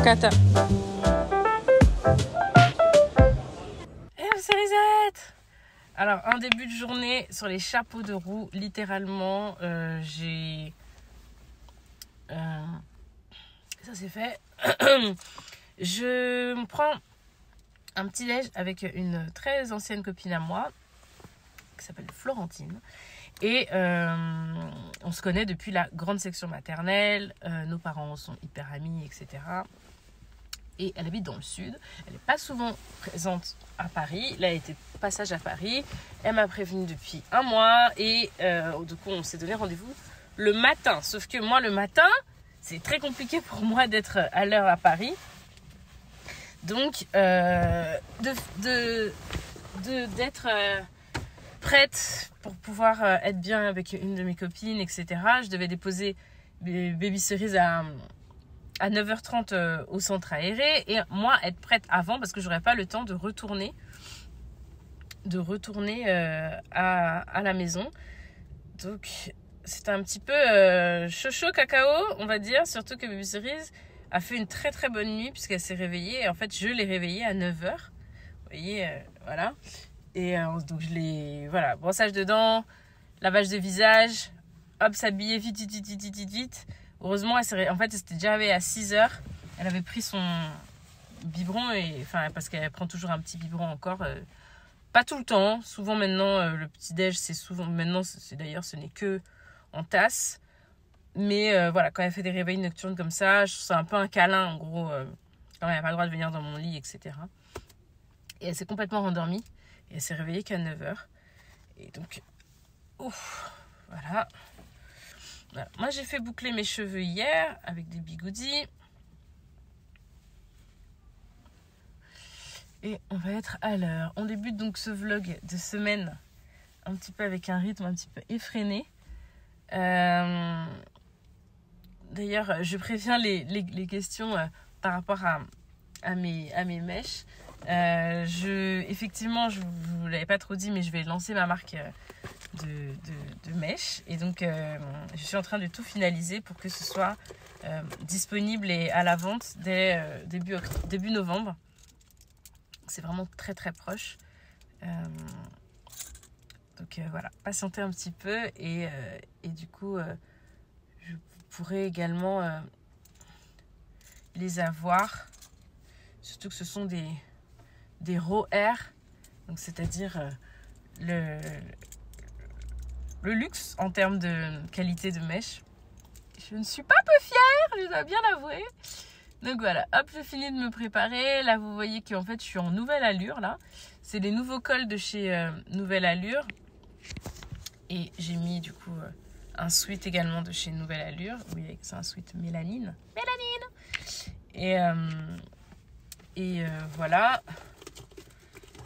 Kata. C'est Risette. Alors, un début de journée sur les chapeaux de roue, littéralement, j'ai... ça c'est fait. Je me prends un petit déj avec une très ancienne copine à moi, qui s'appelle Florentine. Et on se connaît depuis la grande section maternelle. Nos parents sont hyper amis, etc. Et elle habite dans le sud. Elle n'est pas souvent présente à Paris. Là, elle était passage à Paris. Elle m'a prévenue depuis un mois. Et du coup, on s'est donné rendez-vous le matin. Sauf que moi, le matin, c'est très compliqué pour moi d'être à l'heure à Paris. Donc, d'être prête pour pouvoir être bien avec une de mes copines, etc. Je devais déposer Baby Cerise à 9h30 au centre aéré et moi être prête avant parce que j'aurais pas le temps de retourner à la maison. Donc c'était un petit peu chaud cacao, on va dire, surtout que Baby Cerise a fait une très très bonne nuit puisqu'elle s'est réveillée et en fait je l'ai réveillée à 9h. Vous voyez, voilà. Et donc je l'ai, voilà, brossage de dents, lavage de visage, hop, s'habiller vite. Heureusement, en fait, elle s'était déjà réveillée à 6h. Elle avait pris son biberon, parce qu'elle prend toujours un petit biberon encore. Pas tout le temps. Souvent maintenant, le petit-déj, d'ailleurs, ce n'est que en tasse. Mais voilà, quand elle fait des réveils nocturnes comme ça, je trouve ça un peu un câlin, en gros. Quand elle n'a pas le droit de venir dans mon lit, etc. Et elle s'est complètement rendormie. Et elle s'est réveillée qu'à 9h. Et donc, voilà. Moi, j'ai fait boucler mes cheveux hier avec des bigoudis. Et on va être à l'heure. On débute donc ce vlog de semaine un petit peu avec un rythme un petit peu effréné. D'ailleurs, je préviens les questions par rapport à mes mèches. Effectivement, je vous l'avais pas trop dit, mais je vais lancer ma marque de mèches. Et donc, je suis en train de tout finaliser pour que ce soit disponible et à la vente dès début novembre. C'est vraiment très très proche. Donc voilà, patientez un petit peu et du coup, je pourrai également les avoir. Surtout que ce sont des raw hair, donc c'est-à-dire le luxe en termes de qualité de mèche. Je ne suis pas peu fière, je dois bien l'avouer. Donc voilà, hop, j'ai fini de me préparer. Là, vous voyez qu'en fait, je suis en Nouvelle Allure, là. C'est les nouveaux cols de chez Nouvelle Allure. Et j'ai mis, du coup, un sweat également de chez Nouvelle Allure. Oui, c'est un sweat mélanine. Et voilà.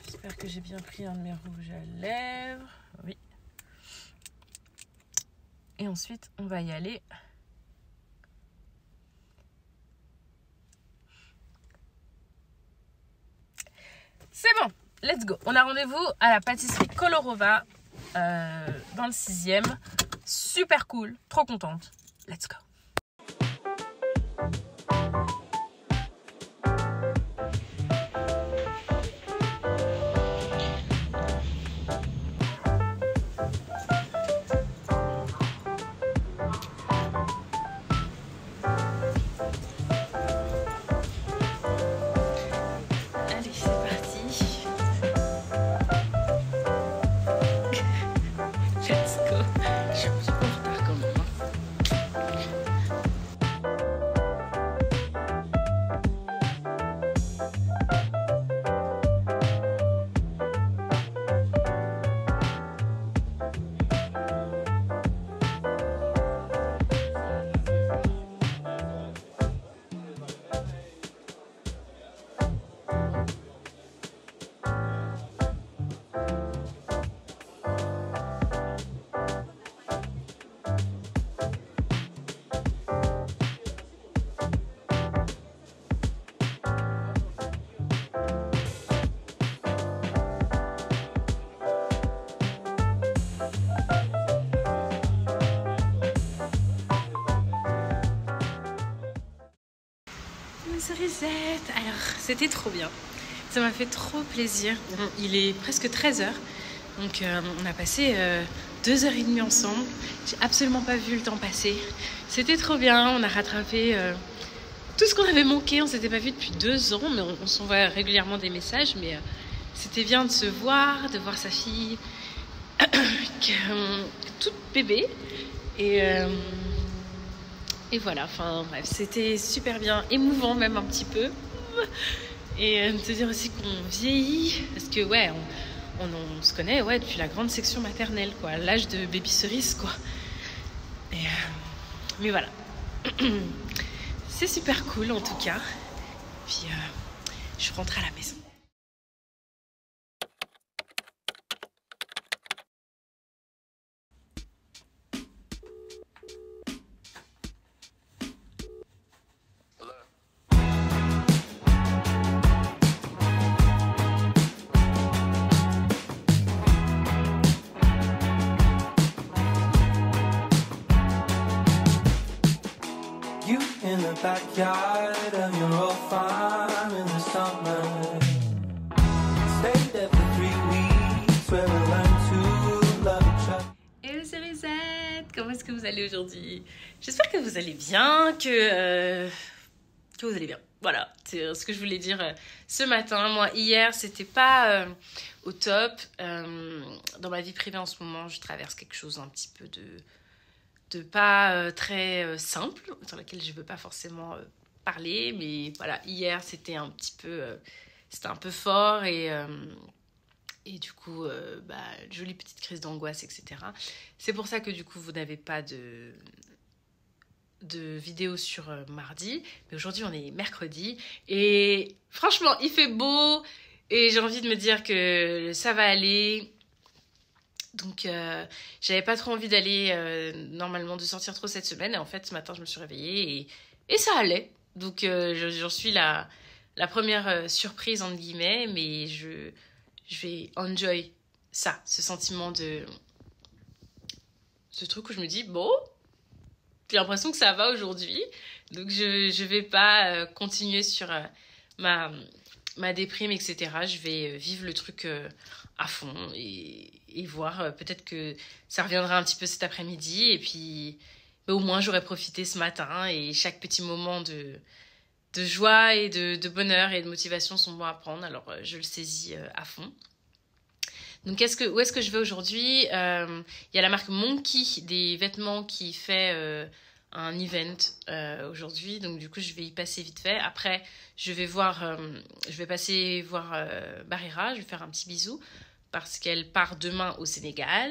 J'espère que j'ai bien pris un de mes rouges à lèvres. Oui. Et ensuite, on va y aller. C'est bon, let's go. On a rendez-vous à la pâtisserie Colorova dans le 6e. Super cool, trop contente. Let's go. Cerisette. Alors, c'était trop bien. Ça m'a fait trop plaisir. Il est presque 13h. Donc, on a passé 2h30 ensemble. J'ai absolument pas vu le temps passer. C'était trop bien. On a rattrapé tout ce qu'on avait manqué. On s'était pas vu depuis 2 ans, mais on s'envoie régulièrement des messages. Mais c'était bien de se voir, de voir sa fille toute bébé. Et voilà, enfin bref, c'était super bien, émouvant même un petit peu. Et de se dire aussi qu'on vieillit, parce que ouais, on se connaît ouais, depuis la grande section maternelle, quoi, l'âge de baby cerise, quoi. Mais voilà, c'est super cool en tout cas. Puis je rentre à la maison. In the backyard of your old farm in the summer. Stayed there for 3 weeks where we learned to love each other. Hello Cerisette, comment est-ce que vous allez aujourd'hui? J'espère que vous allez bien, que vous allez bien. Voilà, c'est ce que je voulais dire ce matin. Moi, hier, c'était pas au top. Dans ma vie privée en ce moment, je traverse quelque chose un petit peu de pas très simple, sur laquelle je ne veux pas forcément parler, mais voilà, hier c'était un petit peu c'était un peu fort et du coup jolie petite crise d'angoisse, etc. C'est pour ça que du coup vous n'avez pas de vidéo sur mardi, mais aujourd'hui on est mercredi et franchement il fait beau et j'ai envie de me dire que ça va aller. Donc j'avais pas trop envie d'aller normalement de sortir trop cette semaine, et en fait ce matin je me suis réveillée et ça allait. Donc j'en suis la première surprise entre guillemets, mais je vais enjoy ça, ce sentiment de ce truc où je me dis bon, j'ai l'impression que ça va aujourd'hui, donc je vais pas continuer sur ma déprime, etc. Je vais vivre le truc à fond et voir, peut-être que ça reviendra un petit peu cet après-midi, et puis au moins j'aurai profité ce matin, et chaque petit moment de joie et de bonheur et de motivation sont bons à prendre, alors je le saisis à fond. Donc où est-ce que je vais aujourd'hui? Il y a la marque Monkey des vêtements qui fait un event aujourd'hui, donc du coup je vais y passer vite fait. Après je vais passer voir Barira, je vais faire un petit bisou parce qu'elle part demain au Sénégal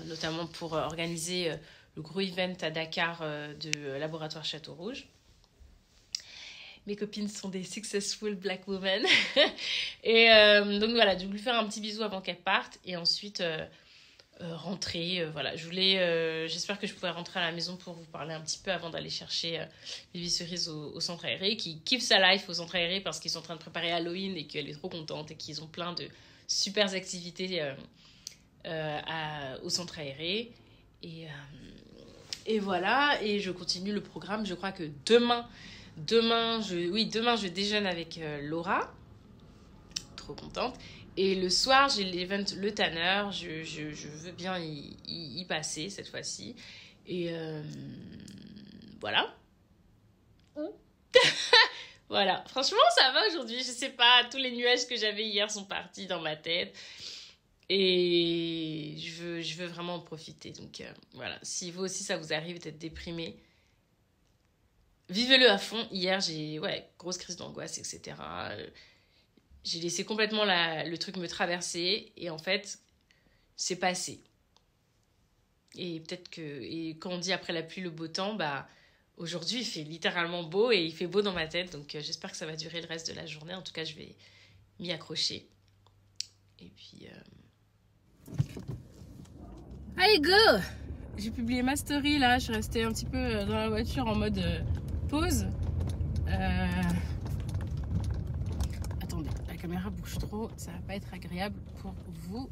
notamment pour organiser le gros event à Dakar de Laboratoire Château Rouge. Mes copines sont des successful black women. Et donc voilà, je voulais faire un petit bisou avant qu'elles partent, et ensuite rentrer. Voilà, j'espère que je pourrai rentrer à la maison pour vous parler un petit peu avant d'aller chercher Baby Cerise au centre aéré, qui kiffe sa life au centre aéré parce qu'ils sont en train de préparer Halloween et qu'elle est trop contente et qu'ils ont plein de super activités au centre aéré. Et voilà, et je continue le programme. Je crois que demain je déjeune avec Laura, trop contente, et le soir j'ai l'event Le Tanner. Je veux bien y passer cette fois-ci, et voilà. Voilà, franchement ça va aujourd'hui, je sais pas, tous les nuages que j'avais hier sont partis dans ma tête, et je veux vraiment en profiter. Donc voilà, si vous aussi ça vous arrive d'être déprimé, vivez-le à fond. Hier, grosse crise d'angoisse, etc. J'ai laissé complètement le truc me traverser, et en fait, c'est passé. Et peut-être et quand on dit après la pluie, le beau temps, aujourd'hui, il fait littéralement beau, et il fait beau dans ma tête, donc j'espère que ça va durer le reste de la journée. En tout cas, je vais m'y accrocher. Et puis... Allez, go! J'ai publié ma story, là. Je suis restée un petit peu dans la voiture en mode... pause. Attendez, la caméra bouge trop, ça va pas être agréable pour vous.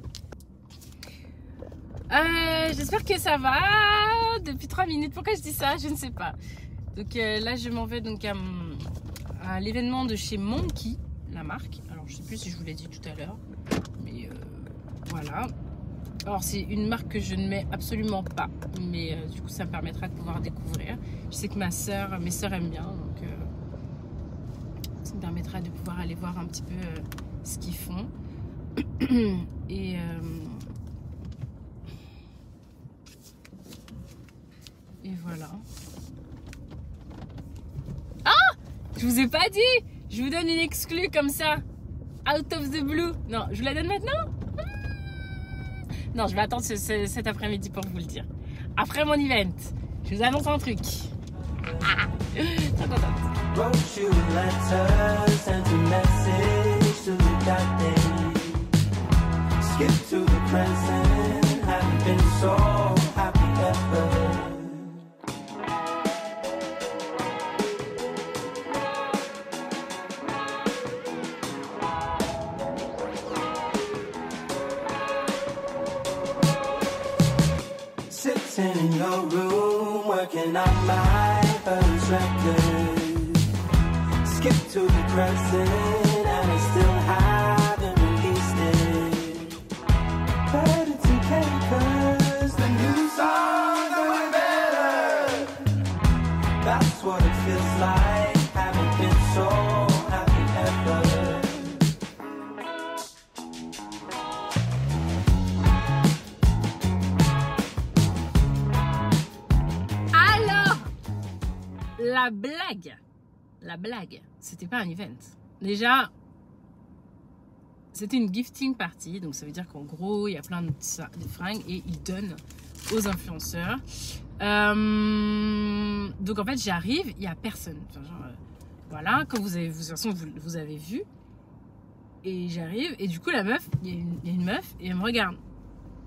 J'espère que ça va depuis 3 minutes. Pourquoi je dis ça? Je ne sais pas. Donc là je m'en vais donc à l'événement de chez Monkey, la marque. Alors je sais plus si je vous l'ai dit tout à l'heure, mais voilà. Alors c'est une marque que je ne mets absolument pas, mais du coup ça me permettra de pouvoir découvrir. Je sais que mes sœurs aiment bien, donc ça me permettra de pouvoir aller voir un petit peu ce qu'ils font. Et voilà. Ah, je vous ai pas dit. Je vous donne une exclue comme ça, out of the blue. Non, je vous la donne maintenant. Non, je vais attendre cet après-midi pour vous le dire. Après mon event, je vous annonce un truc. Ah, très contente. Wrote you letters, sent a message to the that day. Skip to the present, haven't been so happy ever. Sitting in your room, working on my first record. Skip to the present, and I still haven't released it. But it's okay, 'cause the new songs are way better. That's what it feels like, haven't been so happy ever. La blague, c'était pas un event. Déjà, c'était une gifting party, donc ça veut dire qu'en gros, il y a plein de fringues et ils donnent aux influenceurs. Donc en fait, j'arrive, il n'y a personne. Enfin, genre, voilà, quand vous avez, de toute façon, vous avez vu. Et j'arrive, et du coup, la meuf, il y a une meuf, et elle me regarde.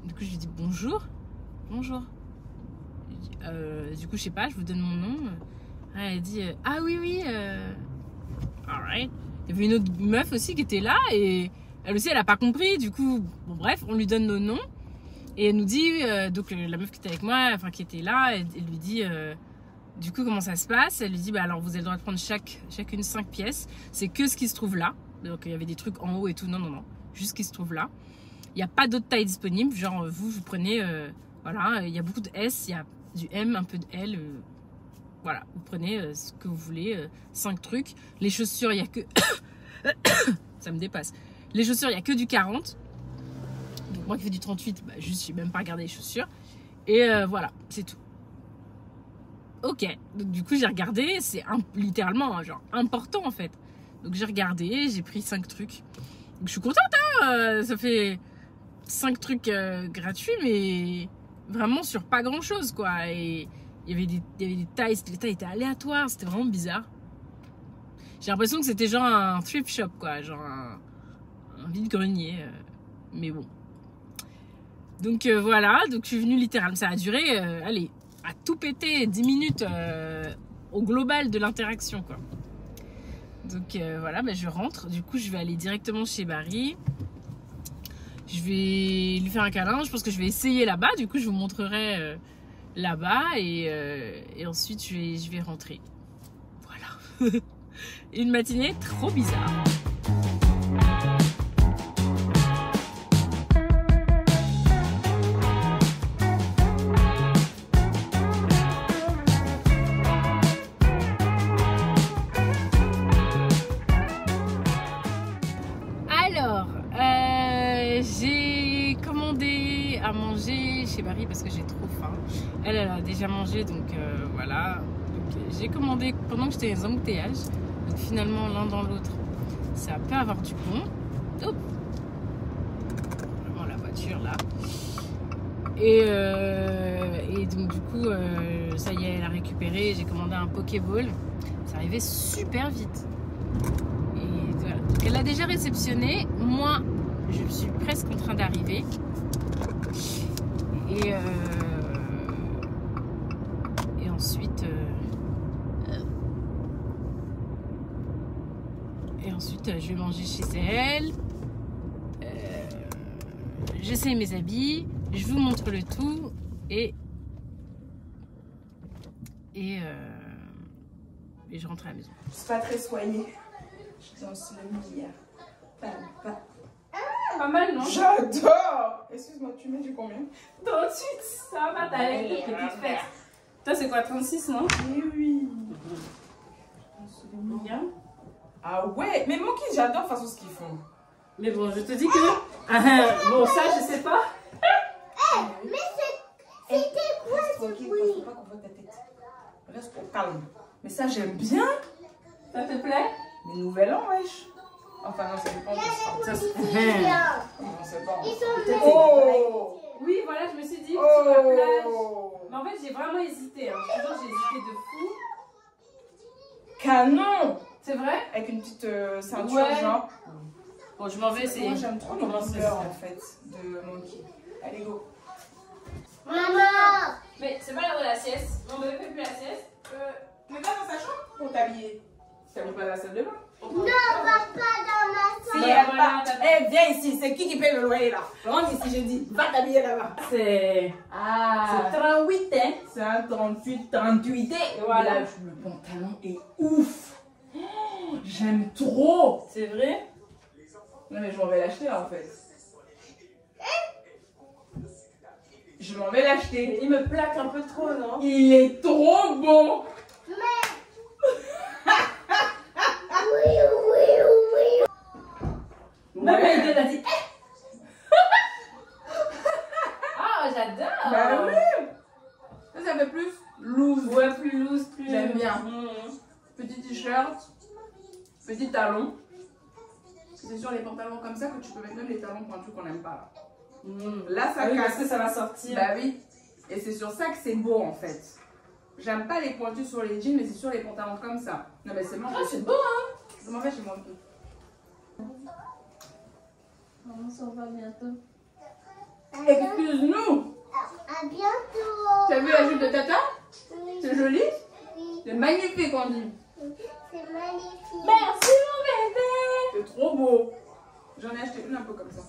Du coup, je lui dis bonjour. Bonjour. Du coup, je sais pas, je vous donne mon nom. Elle dit ah oui, alright. Il y avait une autre meuf aussi qui était là et elle aussi elle a pas compris. Du coup, bon bref, on lui donne nos noms et elle nous dit donc la meuf qui était avec moi, enfin qui était là, elle lui dit du coup comment ça se passe. Elle lui dit bah alors vous avez le droit de prendre chacune 5 pièces. C'est que ce qui se trouve là. Donc il y avait des trucs en haut et tout. Non, juste ce qui se trouve là. Il n'y a pas d'autres tailles disponibles. Genre vous prenez voilà, il y a beaucoup de S, il y a du M, un peu de L. Voilà, vous prenez ce que vous voulez, 5 trucs. Les chaussures, il n'y a que... ça me dépasse. Les chaussures, il n'y a que du 40. Donc moi qui fais du 38, bah, juste, je n'ai même pas regardé les chaussures. Et voilà, c'est tout. Ok, donc du coup, j'ai regardé. C'est littéralement, genre, important en fait. Donc j'ai regardé, j'ai pris 5 trucs. Donc je suis contente, hein, ça fait 5 trucs gratuits, mais vraiment sur pas grand-chose, quoi. Et... il y avait des tailles, les tailles étaient aléatoires, c'était vraiment bizarre. J'ai l'impression que c'était genre un thrift shop, quoi, genre un vide-grenier, mais bon. Donc voilà, donc je suis venue littéralement, ça a duré, allez, à tout péter 10 minutes au global de l'interaction, quoi. Donc voilà, bah, je rentre, du coup je vais aller directement chez Barry. Je vais lui faire un câlin, je pense que je vais essayer là-bas, du coup je vous montrerai... là-bas et ensuite je vais rentrer. Voilà. Une matinée trop bizarre. Alors, j'ai commandé à manger chez Barry parce que j'ai trop faim. Elle a déjà mangé, donc voilà. Donc, j'ai commandé pendant que j'étais dans les embouteillages. Donc finalement, l'un dans l'autre, ça peut avoir du bon. Oh, vraiment la voiture là. Et donc du coup, ça y est, elle a récupéré. J'ai commandé un Pokéball. Ça arrivait super vite. Et voilà. Donc elle a déjà réceptionné. Moi, je suis presque en train d'arriver. Et ensuite, je vais manger chez elle. J'essaie mes habits. Je vous montre le tout. Et et je rentre à la maison. Je suis pas très soignée. Je danse le milliard. Pas mal, non? J'adore! Excuse-moi, tu mets du combien? 38, ça va pas t'aller, petite fête. Toi, c'est quoi, 36, non? Eh oui. Bien. Ah ouais, mais Monkey, j'adore de toute façon ce qu'ils font. Mais bon, je te dis que... bon, ça, je sais pas. Mais c'était quoi ce Tranquille, bruit? faut pas qu'on voit ta tête. Reste au calme. Mais ça, j'aime bien. Ça te plaît? Les nouvel an, wesh. Enfin, non, ça dépend de ça. Ils sont bien. On sait pas. Ils sont Oh! Oui, voilà, je me suis dit, sur la plage. Oh! Mais en fait, j'ai vraiment hésité. Hein. Je te jure, j'ai hésité de fou. Canon! C'est vrai? Avec une petite ceinture, Ouais. genre. Bon, je m'en vais essayer. Moi, j'aime trop les Comment couleurs, en fait, de Monkey. Allez, go. Maman! Mais c'est pas l'heure de la sieste. Mon bébé fait plus la sieste. Tu mets pas dans sa chambre pour t'habiller? Tu n'habilles pas dans la salle de bain? Non, va pas dans ma Si, salle. elle voilà, part. Eh, viens ici, c'est qui paye le loyer là? Rentre ici, je dis, va t'habiller là-bas. C'est... Ah, C'est 38, hein? c'est un 38, 38. Et voilà. le pantalon est ouf. Oh, j'aime trop. C'est vrai? Non, mais je m'en vais l'acheter là en fait. Je m'en vais l'acheter. Il me plaque un peu trop, non? Il est trop bon. Oui, oui, oui. Même Ouais. elle a dit... Ah, j'adore! Bah oui. Ça fait plus loose. Ouais, plus loose, plus... J'aime bien. Mhm. Petit t-shirt, petit talon. C'est sur les pantalons comme ça que tu peux mettre même les talons pointus qu'on n'aime pas. Là, ça Ah oui, parce casse. que ça va sortir. Bah oui. Et c'est sur ça que c'est beau en fait. J'aime pas les pointus sur les jeans, mais c'est sur les pantalons comme ça. Non, mais c'est bon. Ah, c'est beau, hein? Je m'en vais chez moi. On s'en va bientôt. Excuse-nous. À bientôt. Tu as vu la jupe de Tata? Oui, C'est joli? oui, C'est magnifique, on dit. c'est magnifique. Merci, mon bébé! C'est trop beau. J'en ai acheté une un peu comme ça.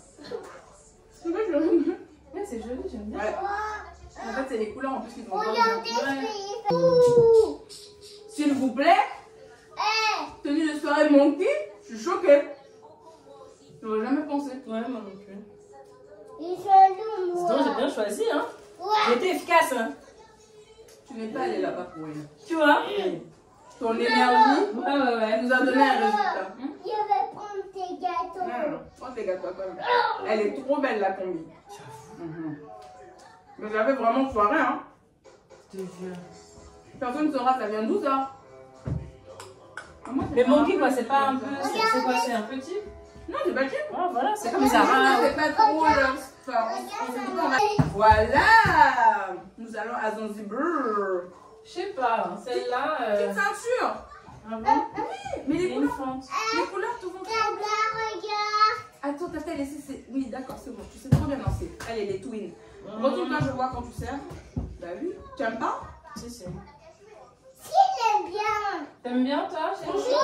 C'est vrai, je l'aime bien. Ouais, c'est joli, j'aime bien. Ouais. Oh, En fait, c'est les couleurs en plus qui vont regardez bien. ce qu'il fait. Ouh. S'il vous plaît, Eh, tenue de soirée Monkey, je suis choquée. J'aurais jamais pensé. Ouais, moi non plus. ils sont lourds, Donc, j'ai moi. bien choisi, hein? Ouais. J'étais efficace, hein? Tu n'es pas allé là-bas pour rien. Tu vois? Ton énergie Ouais. nous a donné un résultat. Je vais prendre tes gâteaux. Non, prends tes gâteaux quand même. Elle est trop belle la combi. Mais j'avais vraiment foiré, hein. Je te jure. Personne ne saura, ça vient d'où ça? Mais Monkey, quoi, c'est pas un peu. C'est quoi? C'est un petit? Non, c'est pas cheap. Ah, voilà, c'est Comme comme ça, ça. c'est pas trop leur enfin, on s'est dit qu'on va- Voilà. Nous allons à Zanzibar. Je sais pas, celle-là. Petite ceinture. Ah bon? Oui, mais Il y a une fente. les couleurs te vont. Regarde, regarde. Attends, t'as laissé. Oui, d'accord, c'est bon. Tu sais trop bien danser. Allez, les twins. Retourne-toi, je vois quand tu sers. Bah oui. Tu aimes pas? Si, si. Si, j'aime bien. T'aimes bien, toi, chérie?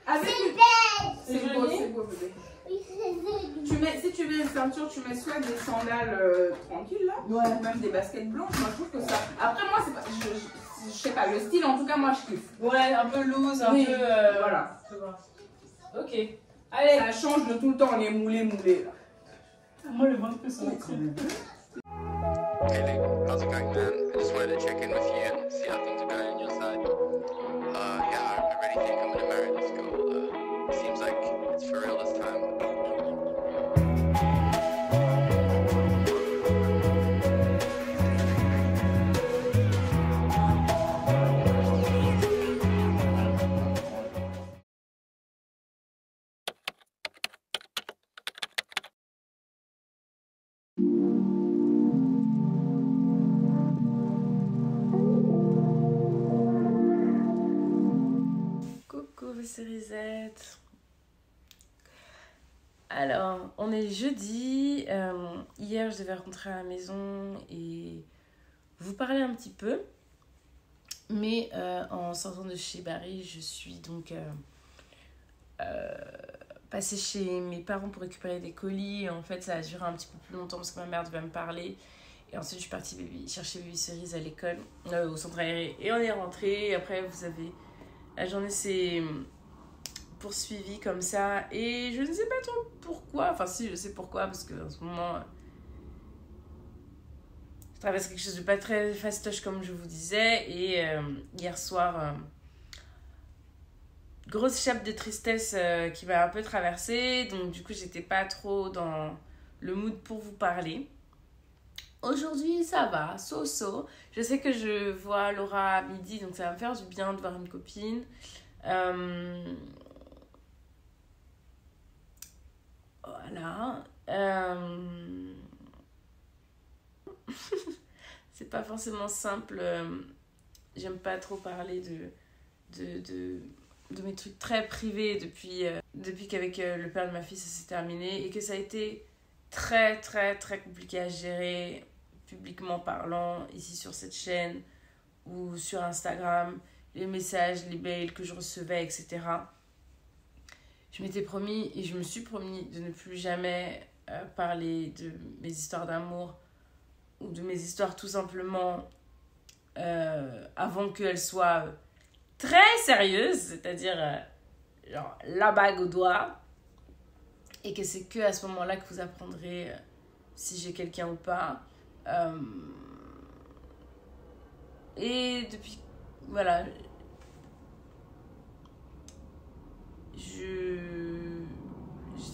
Avec C'est une- belle. C'est C'est beau, joli. c'est beau, bébé. Oui, c'est joli. Si tu mets une ceinture, tu mets soit des sandales tranquilles là, Ouais. ou même des baskets blanches. Moi, je trouve que ça. Après, moi, c'est pas. Je sais pas, le style, en tout cas, moi, je kiffe. Ouais, un peu loose, un Oui, peu. voilà. Je vois. Ok. Allez. Ça change de tout le temps, on est moulé là. Moi, le ventre peut s'en Ouais, quand même. Hey Luke, how's it going, man? I just wanted to check in with you and see how things are going on your side. Yeah, I really think I'm gonna marry this girl. Seems like it's for real this time. Coucou, c'est Risette. Alors, on est jeudi. Hier, je devais rentrer à la maison et vous parler un petit peu. Mais en sortant de chez Barry, je suis donc passée chez mes parents pour récupérer des colis. Et en fait, ça a duré un petit peu plus longtemps parce que ma mère devait me parler. Et ensuite, je suis partie chercher Baby Cerise à l'école, au centre aéré. Et on est rentré. Et après, vous avez La journée s'est poursuivie comme ça et je ne sais pas trop pourquoi. Enfin si, je sais pourquoi parce qu'en ce moment, je traverse quelque chose de pas très fastoche comme je vous disais. Et hier soir, grosse chape de tristesse qui m'a un peu traversée. Donc du coup, j'étais pas trop dans le mood pour vous parler. Aujourd'hui, ça va, so-so. Je sais que je vois Laura à midi, donc ça va me faire du bien de voir une copine. Voilà. C'est pas forcément simple. J'aime pas trop parler de mes trucs très privés depuis qu'avec le père de ma fille ça s'est terminé et que ça a été très très très compliqué à gérer publiquement parlant ici sur cette chaîne ou sur Instagram, les messages, les mails que je recevais, etc. Je m'étais promis et je me suis promis de ne plus jamais parler de mes histoires d'amour ou de mes histoires tout simplement avant qu'elles soient très sérieuses, c'est-à-dire genre la bague au doigt, et que c'est que à ce moment-là que vous apprendrez si j'ai quelqu'un ou pas. Et depuis, voilà, j'étais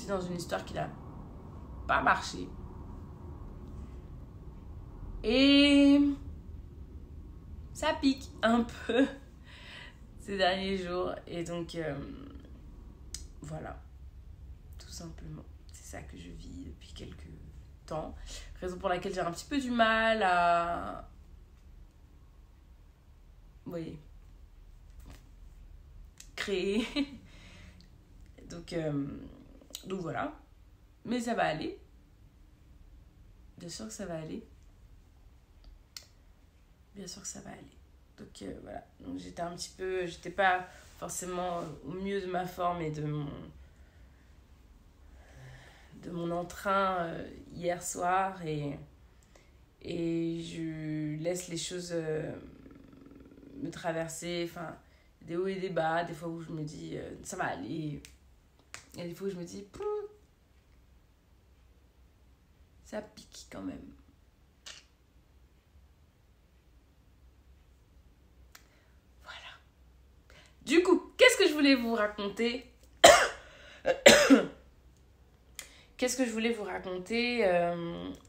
dans une histoire qui n'a pas marché. Et ça pique un peu ces derniers jours. Et donc, voilà, tout simplement. C'est ça que je vis depuis quelques temps. Raison pour laquelle j'ai un petit peu du mal à... Oui. Créer. Donc voilà. Mais ça va aller. Bien sûr que ça va aller. Bien sûr que ça va aller. Donc voilà. Donc j'étais pas forcément au mieux de ma forme et de mon entrain hier soir et je laisse les choses me traverser. Enfin, des hauts et des bas, des fois où je me dis ça va aller. Et des fois où je me dis ça pique quand même. Du coup, qu'est-ce que je voulais vous raconter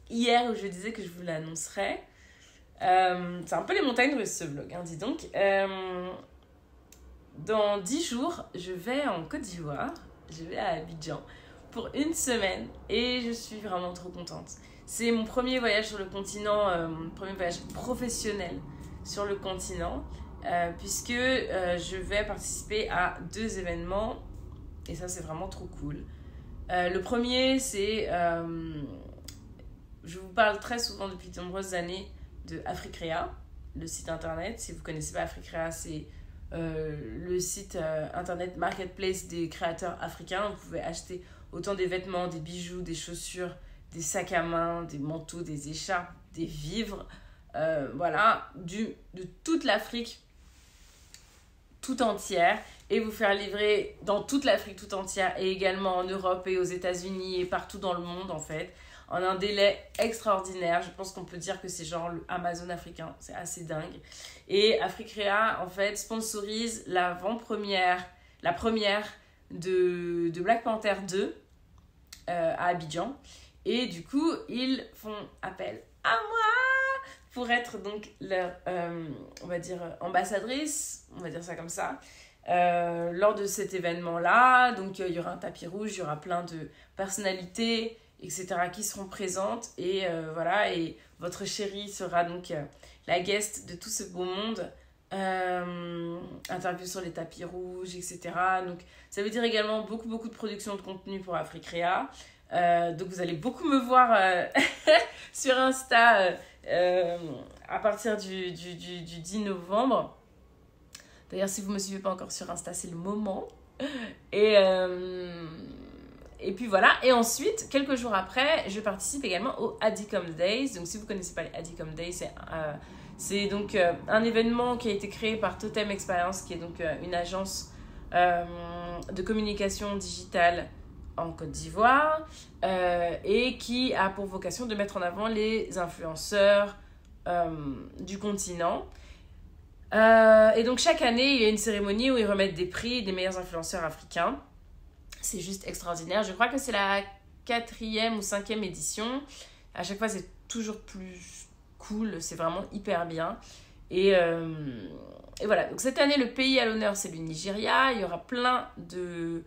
hier où je disais que je vous l'annoncerais. C'est un peu les montagnes russes ce vlog, hein, dis donc. Dans 10 jours, je vais en Côte d'Ivoire. Je vais à Abidjan pour une semaine et je suis vraiment trop contente. C'est mon premier voyage sur le continent, mon premier voyage professionnel sur le continent. Puisque je vais participer à 2 événements et ça c'est vraiment trop cool. Le premier c'est, je vous parle très souvent depuis de nombreuses années de Africrea, le site internet. Si vous ne connaissez pas Africrea, c'est le site internet marketplace des créateurs africains. Vous pouvez acheter autant des vêtements, des bijoux, des chaussures, des sacs à main, des manteaux, des écharpes, des vivres, voilà, de toute l'Afrique tout entière et vous faire livrer dans toute l'Afrique tout entière et également en Europe et aux États-Unis et partout dans le monde en fait, en un délai extraordinaire. Je pense qu'on peut dire que c'est genre le Amazon africain, c'est assez dingue. Et Africrea en fait sponsorise la première de Black Panther 2 à Abidjan et du coup ils font appel à moi pour être donc leur, on va dire, ambassadrice, on va dire ça comme ça, lors de cet événement-là. Donc, il y aura un tapis rouge, il y aura plein de personnalités, etc. qui seront présentes. Et voilà, et votre chérie sera donc la guest de tout ce beau monde. Interview sur les tapis rouges, etc. Donc, ça veut dire également beaucoup de production de contenu pour Africrea. Donc, vous allez beaucoup me voir sur Insta à partir du 10 novembre. D'ailleurs, si vous ne me suivez pas encore sur Insta, c'est le moment. Et puis voilà. Et ensuite, quelques jours après, je participe également au Adicom Days. Donc, si vous ne connaissez pas les Adicom Days, C'est donc un événement qui a été créé par Totem Experience, qui est donc une agence de communication digitale en Côte d'Ivoire et qui a pour vocation de mettre en avant les influenceurs du continent. Et donc chaque année, il y a une cérémonie où ils remettent des prix des meilleurs influenceurs africains. C'est juste extraordinaire. Je crois que c'est la 4e ou 5e édition. À chaque fois, c'est toujours plus cool. C'est vraiment hyper bien. Et voilà. Donc cette année, le pays à l'honneur, c'est le Nigeria. Il y aura plein de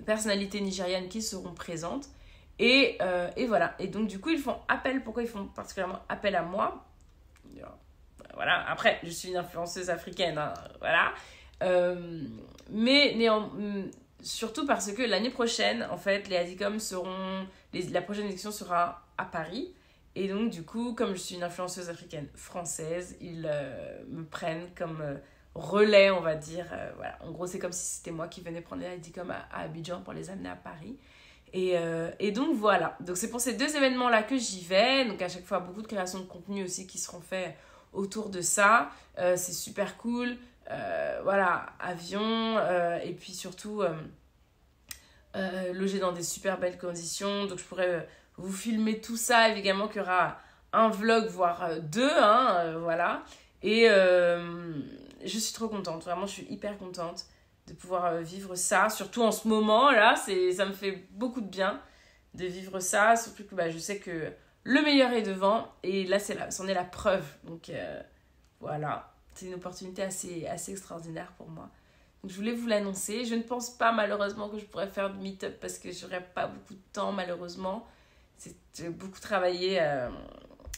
personnalités nigérianes qui seront présentes. Et voilà. Et donc, du coup, ils font appel. Pourquoi ils font particulièrement appel à moi ? Voilà. Après, je suis une influenceuse africaine. Hein, voilà. Mais surtout parce que l'année prochaine, en fait, les Adicom la prochaine édition sera à Paris. Et donc, du coup, comme je suis une influenceuse africaine française, ils me prennent comme relais, on va dire. Voilà. En gros, c'est comme si c'était moi qui venais prendre les Adicom à Abidjan pour les amener à Paris. Et donc, voilà. Donc, c'est pour ces 2 événements-là que j'y vais. Donc, à chaque fois, beaucoup de créations de contenu aussi qui seront faites autour de ça. C'est super cool. Voilà, avion. Et puis, surtout, loger dans des super belles conditions. Donc, je pourrais vous filmer tout ça. Évidemment qu'il y aura un vlog, voire 2. Voilà. Et je suis trop contente. Vraiment, je suis hyper contente de pouvoir vivre ça. Surtout en ce moment, là, ça me fait beaucoup de bien de vivre ça. Surtout que je sais que le meilleur est devant. Et là, c'en est la preuve. Donc, voilà. C'est une opportunité assez extraordinaire pour moi. Donc, je voulais vous l'annoncer. Je ne pense pas, malheureusement, que je pourrais faire de meet-up parce que je n'aurai pas beaucoup de temps, malheureusement. J'ai beaucoup travaillé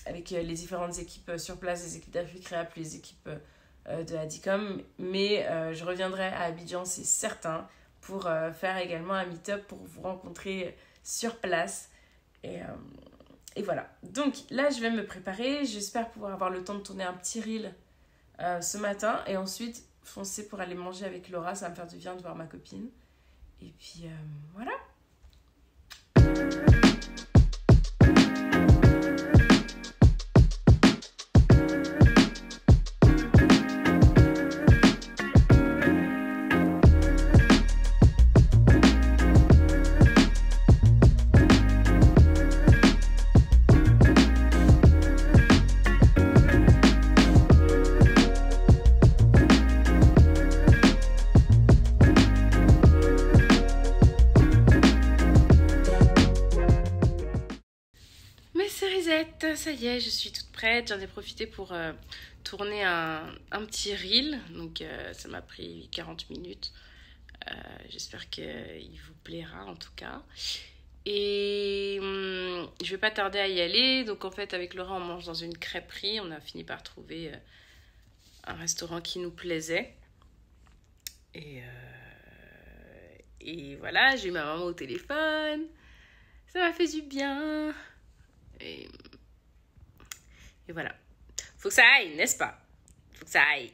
avec les différentes équipes sur place, les équipes d'Afrique-Réa, puis les équipes de Adicom. Mais je reviendrai à Abidjan, c'est certain, pour faire également un meet-up, pour vous rencontrer sur place. Et voilà. Donc là, je vais me préparer. J'espère pouvoir avoir le temps de tourner un petit reel ce matin. Et ensuite, foncer pour aller manger avec Laura. Ça va me faire du bien de voir ma copine. Et puis, voilà. Ça y est, je suis toute prête. J'en ai profité pour tourner un petit reel. Donc, ça m'a pris 40 minutes. J'espère qu'il vous plaira en tout cas. Et je vais pas tarder à y aller. Donc, en fait, avec Laura, on mange dans une crêperie. On a fini par trouver un restaurant qui nous plaisait. Et voilà, j'ai eu ma maman au téléphone. Ça m'a fait du bien. Et voilà. Faut que ça aille, n'est-ce pas? Faut que ça aille.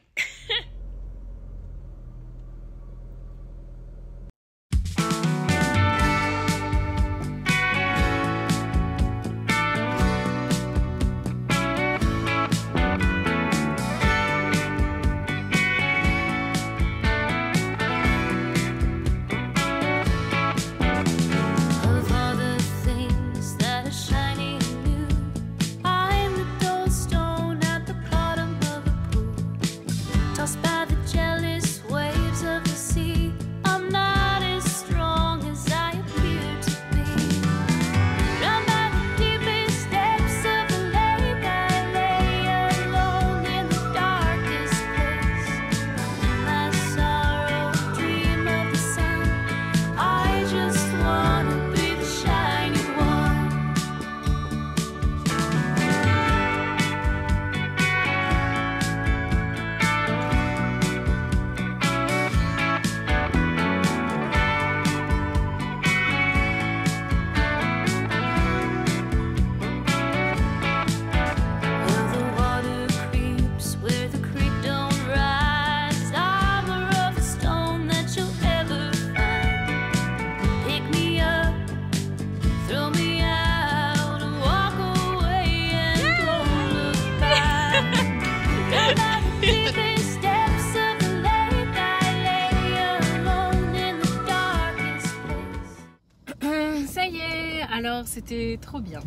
c'était trop bien.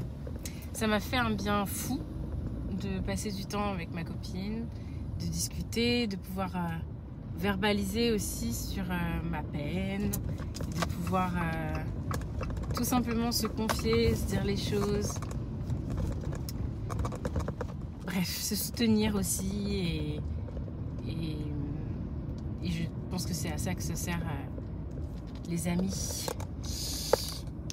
Ça m'a fait un bien fou de passer du temps avec ma copine, de discuter, de pouvoir verbaliser aussi sur ma peine, de pouvoir tout simplement se confier, se dire les choses. Bref, se soutenir aussi et je pense que c'est à ça que se servent les amis.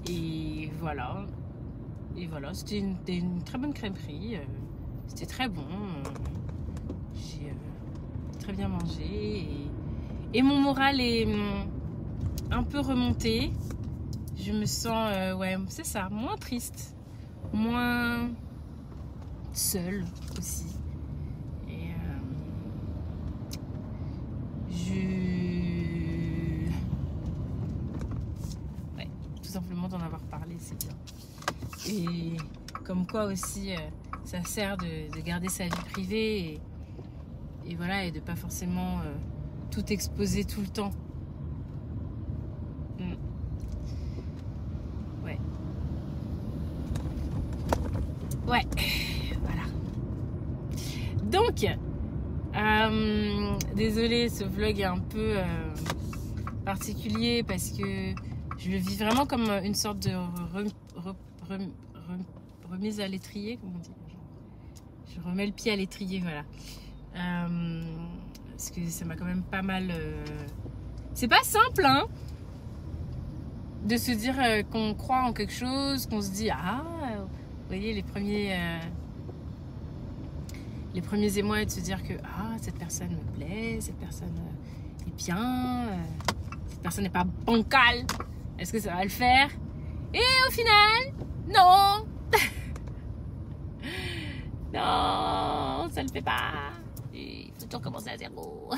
Et voilà, c'était une très bonne crêperie, c'était très bon, j'ai très bien mangé et mon moral est un peu remonté. Je me sens, ouais, c'est ça, moins triste, moins seule aussi. Et ouais, tout simplement d'en avoir parlé, c'est bien. Et comme quoi aussi, ça sert de garder sa vie privée et voilà, et de pas forcément tout exposer tout le temps. Ouais. Ouais, voilà. Donc, désolée, ce vlog est un peu particulier parce que je le vis vraiment comme une sorte de remise à l'étrier, comment on dit. Je remets le pied à l'étrier, voilà. Parce que ça m'a quand même pas mal... C'est pas simple, hein, de se dire qu'on croit en quelque chose, qu'on se dit, ah, vous voyez, les premiers émois, de se dire que, ah, cette personne me plaît, cette personne est bien, cette personne n'est pas bancale, est-ce que ça va le faire? Et au final, non. Non, ça le fait pas. Il faut tout recommencer à zéro.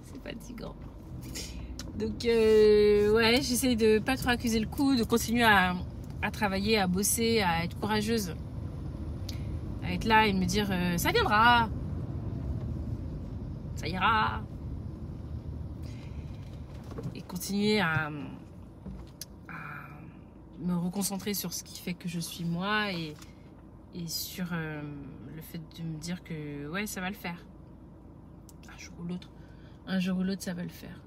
C'est fatigant. Donc, ouais, j'essaye de pas trop accuser le coup, de continuer à travailler, à bosser, à être courageuse. À être là et me dire, ça viendra. Ça ira. Et continuer à me reconcentrer sur ce qui fait que je suis moi et sur le fait de me dire que ouais, ça va le faire. Un jour ou l'autre, ça va le faire.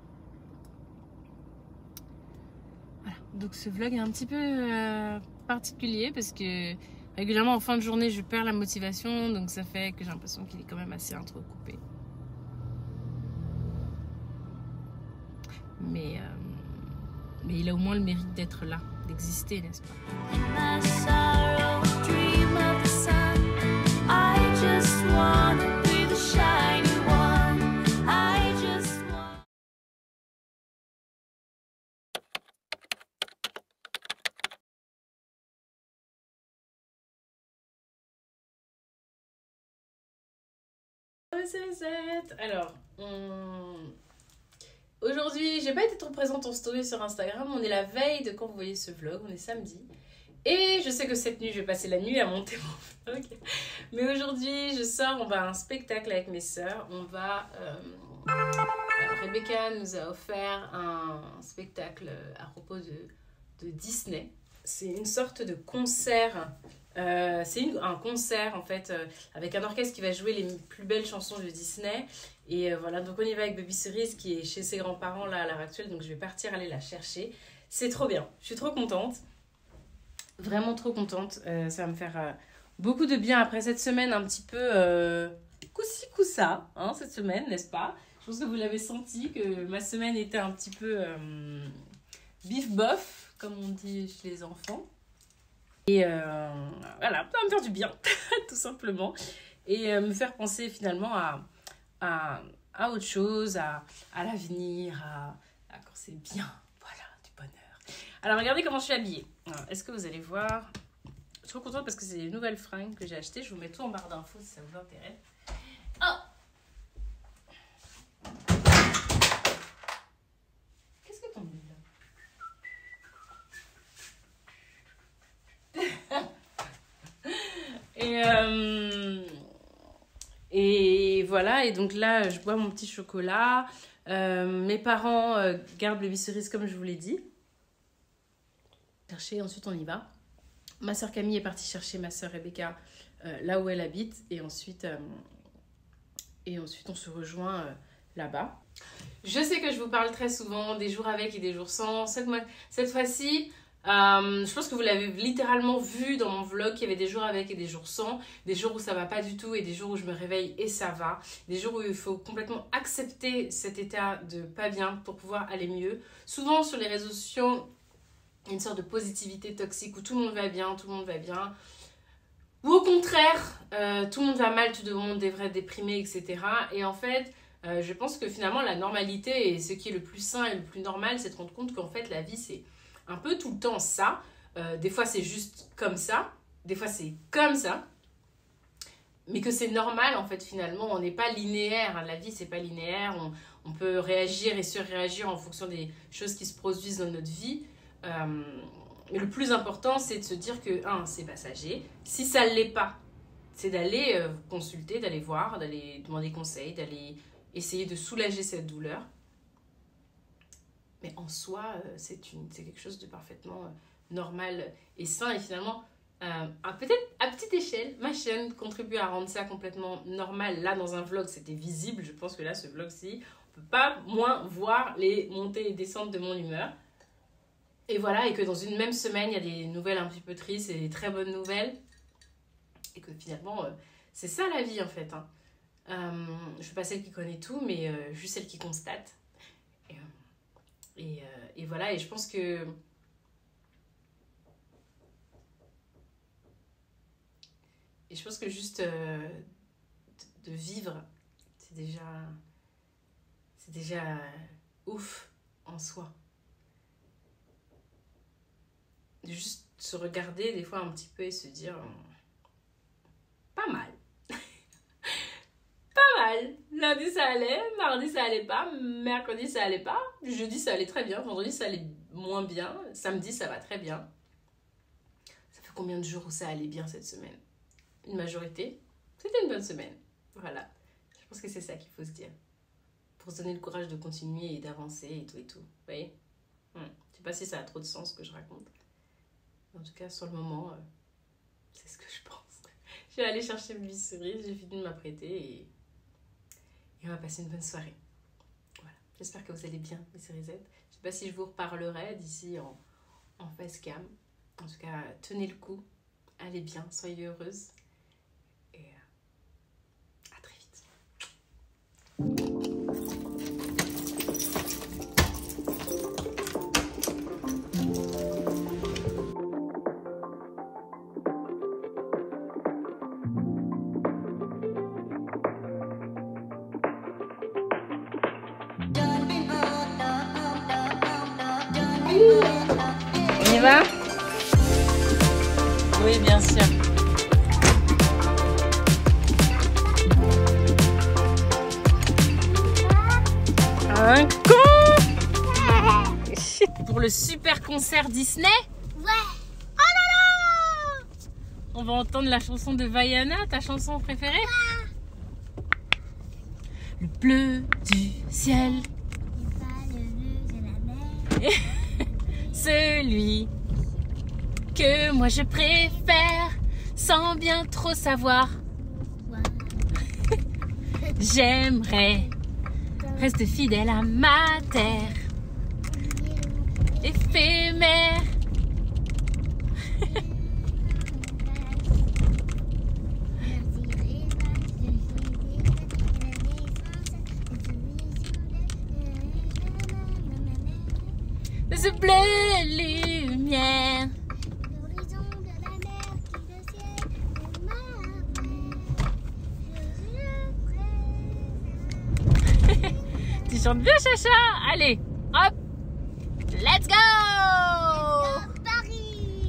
Voilà. Donc ce vlog est un petit peu particulier parce que régulièrement en fin de journée, je perds la motivation, donc ça fait que j'ai l'impression qu'il est quand même assez entrecoupé. Mais il a au moins le mérite d'être là, d'exister, n'est-ce pas? Alors, aujourd'hui, j'ai pas été trop présente en story sur Instagram. On est la veille de quand vous voyez ce vlog, on est samedi. Et je sais que cette nuit, je vais passer la nuit à monter mon vlog. Mais aujourd'hui, je sors, on va à un spectacle avec mes sœurs. On va... Rebecca nous a offert un spectacle à propos de Disney. C'est une sorte de concert. C'est un concert en fait avec un orchestre qui va jouer les plus belles chansons de Disney. Et voilà, donc on y va avec Baby Cerise qui est chez ses grands-parents là à l'heure actuelle. Donc je vais partir aller la chercher. C'est trop bien. Je suis trop contente. Vraiment trop contente. Ça va me faire beaucoup de bien après cette semaine un petit peu coup-ci coup-ça, hein, cette semaine, n'est-ce pas? Je pense que vous l'avez senti que ma semaine était un petit peu bif-bof, comme on dit chez les enfants. Et voilà, ça va me faire du bien, tout simplement. Et me faire penser finalement à autre chose, à l'avenir, à quand c'est bien. Voilà, du bonheur. Alors, regardez comment je suis habillée. Est-ce que vous allez voir? Je suis trop contente parce que c'est des nouvelles fringues que j'ai achetées. Je vous mets tout en barre d'infos si ça vous intéresse. Oh! Qu'est-ce que t'en dis là? Et voilà, et donc là, je bois mon petit chocolat. Mes parents gardent Baby Cerise comme je vous l'ai dit. chercher, ensuite on y va. Ma soeur Camille est partie chercher ma soeur Rebecca là où elle habite et ensuite on se rejoint là-bas. Je sais que je vous parle très souvent des jours avec et des jours sans. Cette fois-ci, je pense que vous l'avez littéralement vu dans mon vlog qu'il y avait des jours avec et des jours sans, des jours où ça va pas du tout et des jours où je me réveille et ça va, des jours où il faut complètement accepter cet état de pas bien pour pouvoir aller mieux. Souvent sur les réseaux sociaux, il y a une sorte de positivité toxique où tout le monde va bien, ou au contraire, tout le monde va mal, tout le monde devrait déprimer, etc. Et en fait, je pense que finalement la normalité et ce qui est le plus sain et le plus normal, c'est de rendre compte qu'en fait la vie c'est un peu tout le temps ça. Des fois c'est juste comme ça, des fois c'est comme ça, mais que c'est normal en fait finalement. On n'est pas linéaire, hein. La vie c'est pas linéaire, on peut réagir et surréagir en fonction des choses qui se produisent dans notre vie. Mais le plus important c'est de se dire que c'est passager. Si ça ne l'est pas, c'est d'aller consulter, d'aller voir, d'aller demander conseil, d'aller essayer de soulager cette douleur. Mais en soi, c'est quelque chose de parfaitement normal et sain. Et finalement, peut-être à petite échelle, ma chaîne contribue à rendre ça complètement normal. Là, dans un vlog, c'était visible. Je pense que là, ce vlog-ci, on ne peut pas moins voir les montées et descentes de mon humeur. Et voilà, et que dans une même semaine, il y a des nouvelles un petit peu tristes et des très bonnes nouvelles. Et que finalement, c'est ça la vie en fait, hein. Je ne suis pas celle qui connaît tout, mais juste celle qui constate. Et voilà, et je pense que juste de vivre, c'est déjà ouf en soi. De juste se regarder des fois un petit peu et se dire pas mal. Lundi ça allait, mardi ça allait pas, mercredi ça allait pas, jeudi ça allait très bien, vendredi ça allait moins bien, samedi ça va très bien. Ça fait combien de jours où ça allait bien cette semaine? Une majorité. C'était une bonne semaine. Voilà. Je pense que c'est ça qu'il faut se dire. Pour se donner le courage de continuer et d'avancer et tout et tout. Vous voyez? Je sais pas si ça a trop de sens ce que je raconte. En tout cas, sur le moment, c'est ce que je pense. Je vais aller chercher Baby Cerise, j'ai fini de m'apprêter et on va passer une bonne soirée. Voilà. J'espère que vous allez bien, mes cerisettes. Je sais pas si je vous reparlerai d'ici en facecam. En tout cas, tenez le coup. Allez bien, soyez heureuses. Et à très vite. On y va? Oui, bien sûr. Un con! Pour le super concert Disney? Ouais. Oh là là! On va entendre la chanson de Vaiana, ta chanson préférée? Le bleu du ciel. C'est pas le bleu de la mer. Celui que moi je préfère sans bien trop savoir. J'aimerais rester fidèle à ma terre éphémère. De ce bleu lumière. L'horizon de la mer qui le ciel de ma paix. Tu chantes bien, Chacha. Allez, hop, let's go. Paris.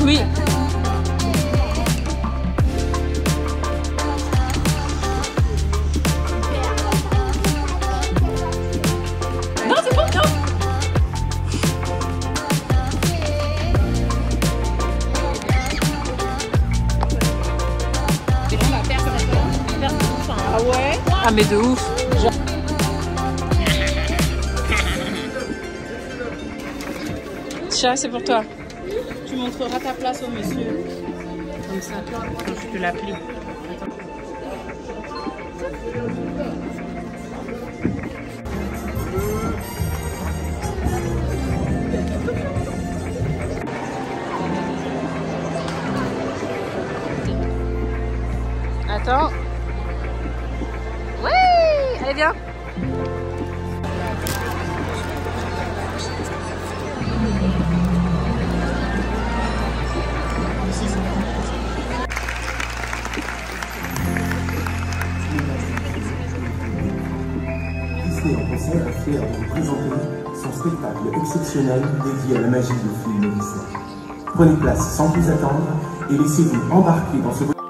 Oui. Non, c'est bon, non. Ah mais de ouf. Genre... Chat, c'est pour toi. Tu montreras ta place au monsieur. Comme ça, je te la plie. Attends. Oui, allez viens. Disney en concert est fier de vous présenter son spectacle exceptionnel dédié à la magie du film Disney. Prenez place sans plus attendre et laissez-vous embarquer dans ce...